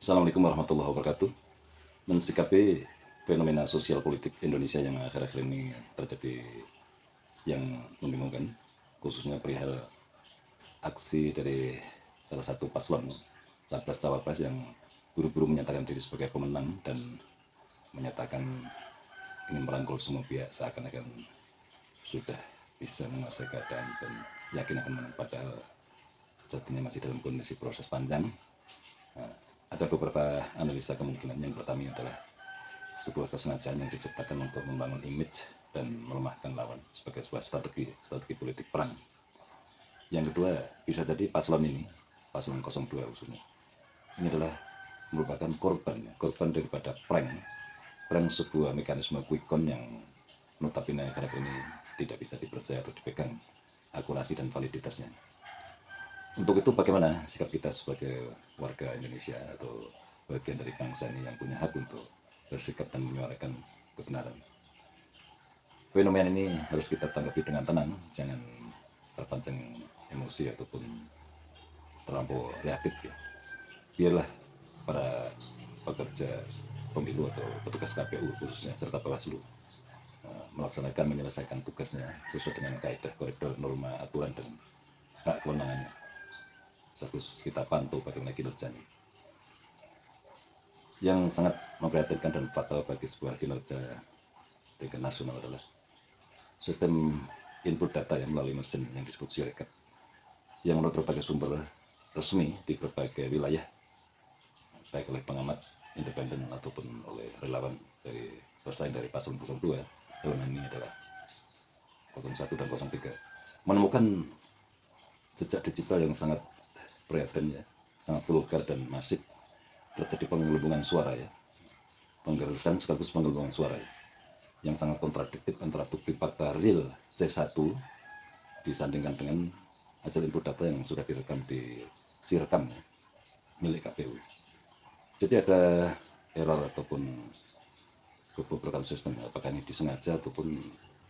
Assalamualaikum warahmatullahi wabarakatuh. Mensikapi fenomena sosial politik Indonesia yang akhir-akhir ini terjadi yang membingungkan, khususnya perihal aksi dari salah satu paslon capres-cawapres yang buru-buru menyatakan diri sebagai pemenang dan menyatakan ingin merangkul semua pihak seakan-akan sudah bisa menguasai keadaan dan yakin akan menang, padahal sejatinya masih dalam kondisi proses panjang. Ada beberapa analisa kemungkinan. Yang pertama adalah sebuah kesengajaan yang diciptakan untuk membangun image dan melemahkan lawan sebagai sebuah strategi politik perang. Yang kedua, bisa jadi paslon ini, paslon 02 khususnya, ini adalah merupakan korban daripada prank sebuah mekanisme quick count yang notabene akhir-akhir ini tidak bisa dipercaya atau dipegang akurasi dan validitasnya. Untuk itu bagaimana sikap kita sebagai warga Indonesia atau bagian dari bangsa ini yang punya hak untuk bersikap dan menyuarakan kebenaran. Fenomena ini harus kita tanggapi dengan tenang, jangan terpancing emosi ataupun terlampau reaktif ya. Biarlah para pekerja pemilu atau petugas KPU khususnya serta Bawaslu menyelesaikan tugasnya sesuai dengan kaidah, koridor, norma, aturan dan hak kewenangannya. Terus kita pantau bagaimana kinerjanya. Yang sangat memprihatinkan dan fatal bagi sebuah kinerja tingkat nasional adalah sistem input data yang melalui mesin yang disebut Sirekap, yang menurut berbagai sumber resmi di berbagai wilayah, baik oleh pengamat independen ataupun oleh relawan dari bersaing dari paslon 02, dalam ini adalah 01 dan 03, menemukan jejak digital yang sangat prihatin ya, sangat vulgar dan masif. Terjadi penggelembungan suara ya, penggerusan sekaligus penggelembungan suara ya, yang sangat kontradiktif antara bukti fakta real C1 disandingkan dengan hasil input data yang sudah direkam di Sirekam ya, milik KPU. Jadi ada error ataupun kebobrokan sistem, apakah ini disengaja ataupun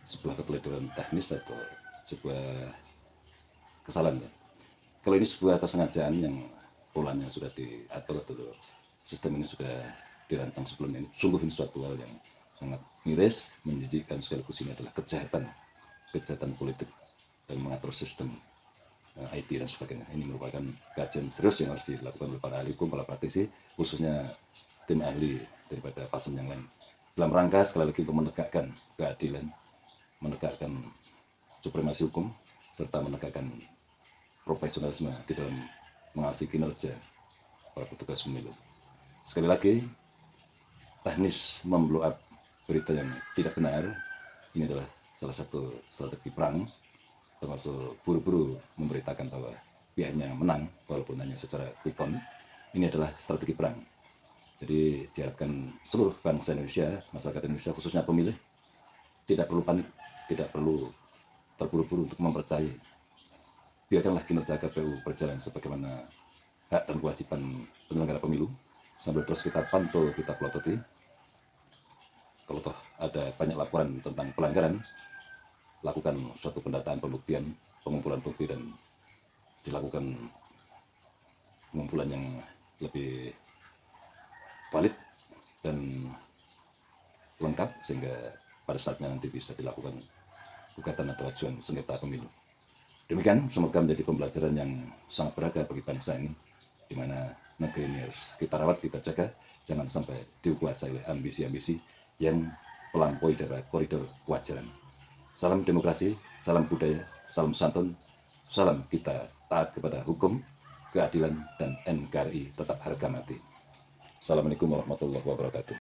sebuah keteledoran teknis atau sebuah kesalahan ya. Kalau ini sebuah kesengajaan yang polanya sudah diatur atau sistem ini sudah dirancang sebelumnya, ini sungguh ini suatu hal yang sangat miris, menjijikkan, sekaligus ini adalah kejahatan politik dan mengatur sistem IT dan sebagainya. Ini merupakan kajian serius yang harus dilakukan oleh para ahli hukum, para praktisi, khususnya tim ahli daripada paslon yang lain, dalam rangka sekali lagi untuk menegakkan keadilan, menegakkan supremasi hukum, serta menegakkan profesionalisme di dalam mengawasi kinerja para petugas pemilu. Sekali lagi, teknis memblow up berita yang tidak benar ini adalah salah satu strategi perang, termasuk buru-buru memberitakan bahwa pihaknya menang walaupun hanya secara quick count. Ini adalah strategi perang. Jadi diharapkan seluruh bangsa Indonesia, masyarakat Indonesia khususnya pemilih, tidak perlu panik, tidak perlu terburu-buru untuk mempercayai. Biarkanlah kinerja KPU berjalan sebagaimana hak dan kewajiban penyelenggara pemilu, sambil terus kita pantau, kita pelototi. Kalau toh ada banyak laporan tentang pelanggaran, lakukan suatu pendataan, pembuktian, pengumpulan bukti, dan dilakukan pengumpulan yang lebih valid dan lengkap, sehingga pada saatnya nanti bisa dilakukan gugatan atau ajuan sengketa pemilu. Demikian, semoga menjadi pembelajaran yang sangat berharga bagi bangsa ini, di mana negeri ini harus kita rawat, kita jaga, jangan sampai dikuasai oleh ambisi-ambisi yang melampaui dari koridor kewajaran. Salam demokrasi, salam budaya, salam santun, salam kita taat kepada hukum, keadilan, dan NKRI tetap harga mati. Assalamualaikum warahmatullahi wabarakatuh.